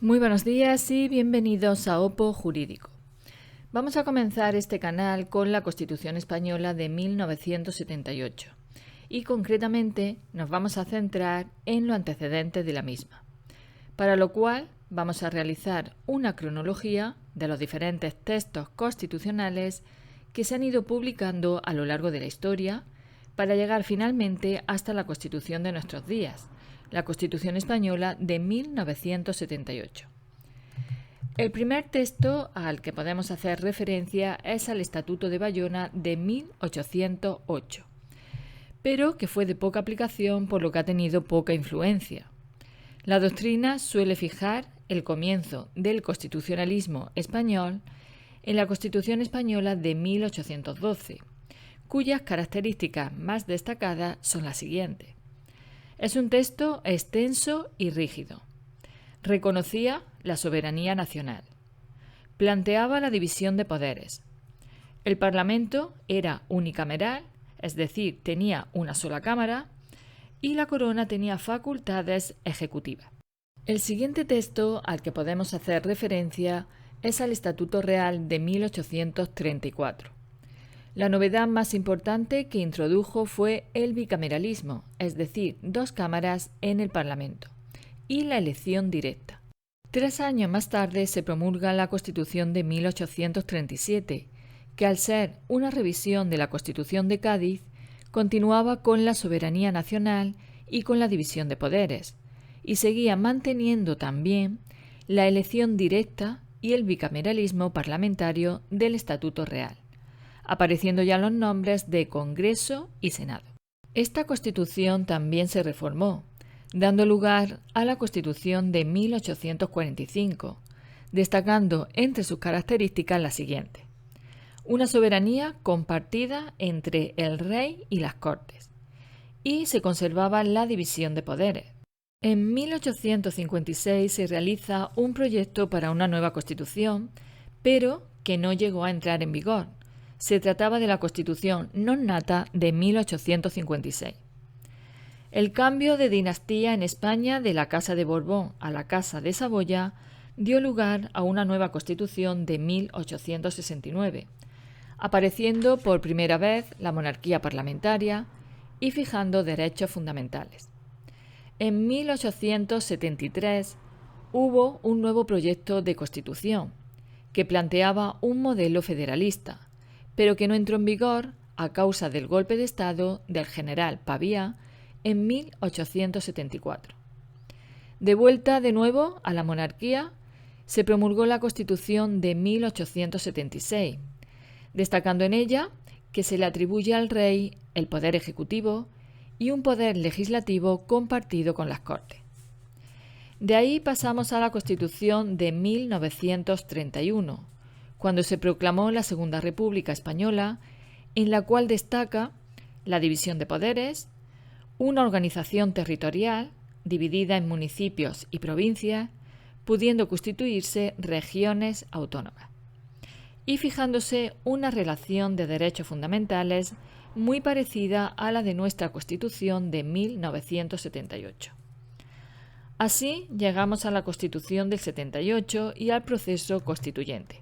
Muy buenos días y bienvenidos a Opo Jurídico. Vamos a comenzar este canal con la Constitución Española de 1978 y concretamente nos vamos a centrar en los antecedentes de la misma, para lo cual vamos a realizar una cronología de los diferentes textos constitucionales que se han ido publicando a lo largo de la historia para llegar finalmente hasta la Constitución de nuestros días, la Constitución Española de 1978. El primer texto al que podemos hacer referencia es al Estatuto de Bayona de 1808, pero que fue de poca aplicación por lo que ha tenido poca influencia. La doctrina suele fijar el comienzo del constitucionalismo español en la Constitución Española de 1812, cuyas características más destacadas son las siguientes. Es un texto extenso y rígido. Reconocía la soberanía nacional. Planteaba la división de poderes. El Parlamento era unicameral, es decir, tenía una sola cámara, y la corona tenía facultades ejecutivas. El siguiente texto al que podemos hacer referencia es al Estatuto Real de 1834. La novedad más importante que introdujo fue el bicameralismo, es decir, dos cámaras en el Parlamento, y la elección directa. 3 años más tarde se promulga la Constitución de 1837, que al ser una revisión de la Constitución de Cádiz, continuaba con la soberanía nacional y con la división de poderes, y seguía manteniendo también la elección directa y el bicameralismo parlamentario del Estatuto Real, apareciendo ya los nombres de Congreso y Senado. Esta Constitución también se reformó, dando lugar a la Constitución de 1845, destacando entre sus características las siguientes. Una soberanía compartida entre el rey y las Cortes, y se conservaba la división de poderes. En 1856 se realiza un proyecto para una nueva Constitución, pero que no llegó a entrar en vigor. Se trataba de la Constitución non nata de 1856. El cambio de dinastía en España de la Casa de Borbón a la Casa de Saboya dio lugar a una nueva Constitución de 1869, apareciendo por primera vez la monarquía parlamentaria y fijando derechos fundamentales. En 1873 hubo un nuevo proyecto de Constitución que planteaba un modelo federalista, pero que no entró en vigor a causa del golpe de Estado del general Pavía en 1874. De vuelta de nuevo a la monarquía, se promulgó la Constitución de 1876, destacando en ella que se le atribuye al rey el poder ejecutivo y un poder legislativo compartido con las Cortes. De ahí pasamos a la Constitución de 1931, cuando se proclamó la Segunda República Española, en la cual destaca la división de poderes, una organización territorial dividida en municipios y provincias, pudiendo constituirse regiones autónomas, y fijándose una relación de derechos fundamentales muy parecida a la de nuestra Constitución de 1978. Así llegamos a la Constitución del 78 y al proceso constituyente.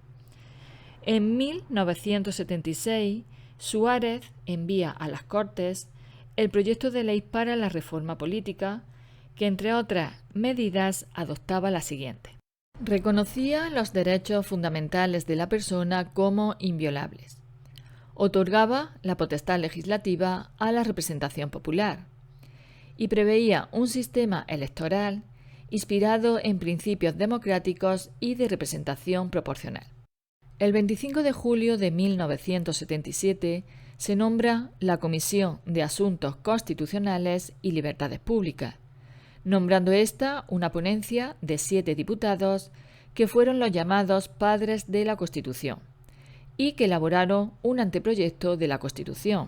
En 1976, Suárez envía a las Cortes el proyecto de ley para la reforma política, que entre otras medidas adoptaba la siguiente. Reconocía los derechos fundamentales de la persona como inviolables. Otorgaba la potestad legislativa a la representación popular y preveía un sistema electoral inspirado en principios democráticos y de representación proporcional. El 25 de julio de 1977 se nombra la Comisión de Asuntos Constitucionales y Libertades Públicas, nombrando esta una ponencia de 7 diputados que fueron los llamados padres de la Constitución y que elaboraron un anteproyecto de la Constitución.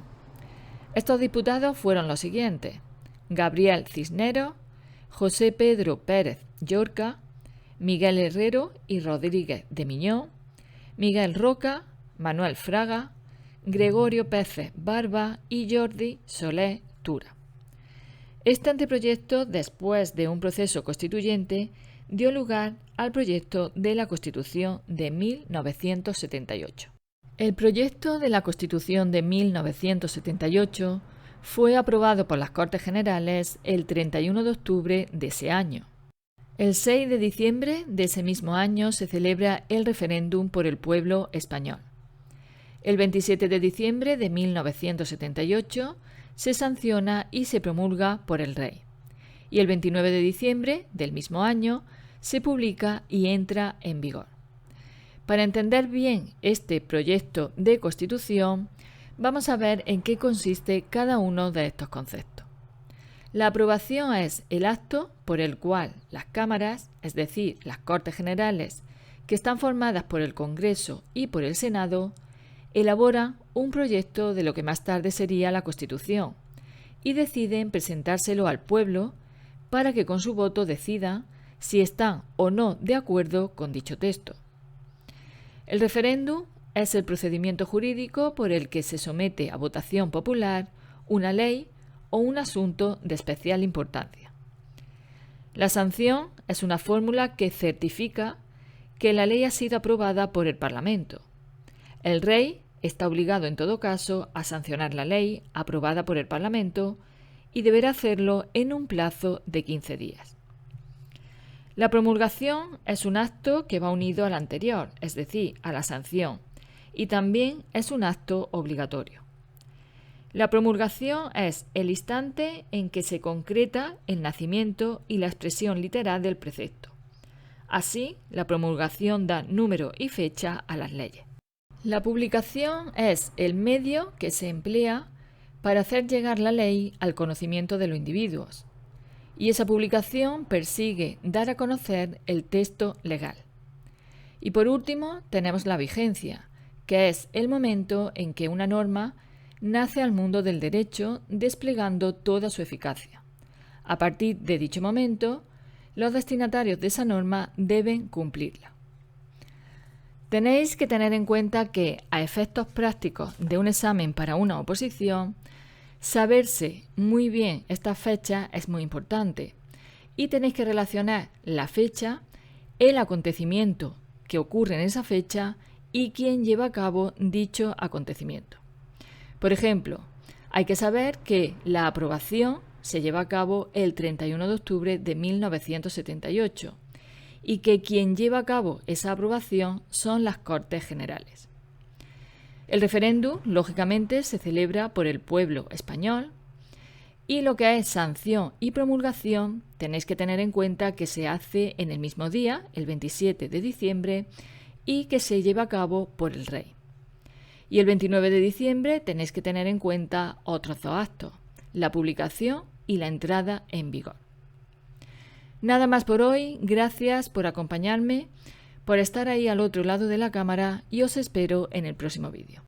Estos diputados fueron los siguientes: Gabriel Cisneros, José Pedro Pérez Llorca, Miguel Herrero y Rodríguez de Miñón, Miguel Roca, Manuel Fraga, Gregorio Peces Barba y Jordi Soler Tura. Este anteproyecto, después de un proceso constituyente, dio lugar al proyecto de la Constitución de 1978. El proyecto de la Constitución de 1978 fue aprobado por las Cortes Generales el 31 de octubre de ese año. El 6 de diciembre de ese mismo año se celebra el referéndum por el pueblo español. El 27 de diciembre de 1978 se sanciona y se promulga por el Rey. Y el 29 de diciembre del mismo año se publica y entra en vigor. Para entender bien este proyecto de Constitución, vamos a ver en qué consiste cada uno de estos conceptos. La aprobación es el acto por el cual las cámaras, es decir, las Cortes Generales, que están formadas por el Congreso y por el Senado, elaboran un proyecto de lo que más tarde sería la Constitución y deciden presentárselo al pueblo para que con su voto decida si están o no de acuerdo con dicho texto. El referéndum es el procedimiento jurídico por el que se somete a votación popular una ley o un asunto de especial importancia. La sanción es una fórmula que certifica que la ley ha sido aprobada por el Parlamento. El Rey está obligado en todo caso a sancionar la ley aprobada por el Parlamento y deberá hacerlo en un plazo de 15 días. La promulgación es un acto que va unido al anterior, es decir, a la sanción, y también es un acto obligatorio. La promulgación es el instante en que se concreta el nacimiento y la expresión literal del precepto. Así, la promulgación da número y fecha a las leyes. La publicación es el medio que se emplea para hacer llegar la ley al conocimiento de los individuos, y esa publicación persigue dar a conocer el texto legal. Y por último, tenemos la vigencia, que es el momento en que una norma nace al mundo del derecho desplegando toda su eficacia. A partir de dicho momento, los destinatarios de esa norma deben cumplirla. Tenéis que tener en cuenta que, a efectos prácticos de un examen para una oposición, saberse muy bien esta fecha es muy importante y tenéis que relacionar la fecha, el acontecimiento que ocurre en esa fecha y quién lleva a cabo dicho acontecimiento. Por ejemplo, hay que saber que la aprobación se lleva a cabo el 31 de octubre de 1978 y que quien lleva a cabo esa aprobación son las Cortes Generales. El referéndum, lógicamente, se celebra por el pueblo español y lo que es sanción y promulgación tenéis que tener en cuenta que se hace en el mismo día, el 27 de diciembre, y que se lleva a cabo por el Rey. Y el 29 de diciembre tenéis que tener en cuenta otros dos actos, la publicación y la entrada en vigor. Nada más por hoy, gracias por acompañarme, por estar ahí al otro lado de la cámara y os espero en el próximo vídeo.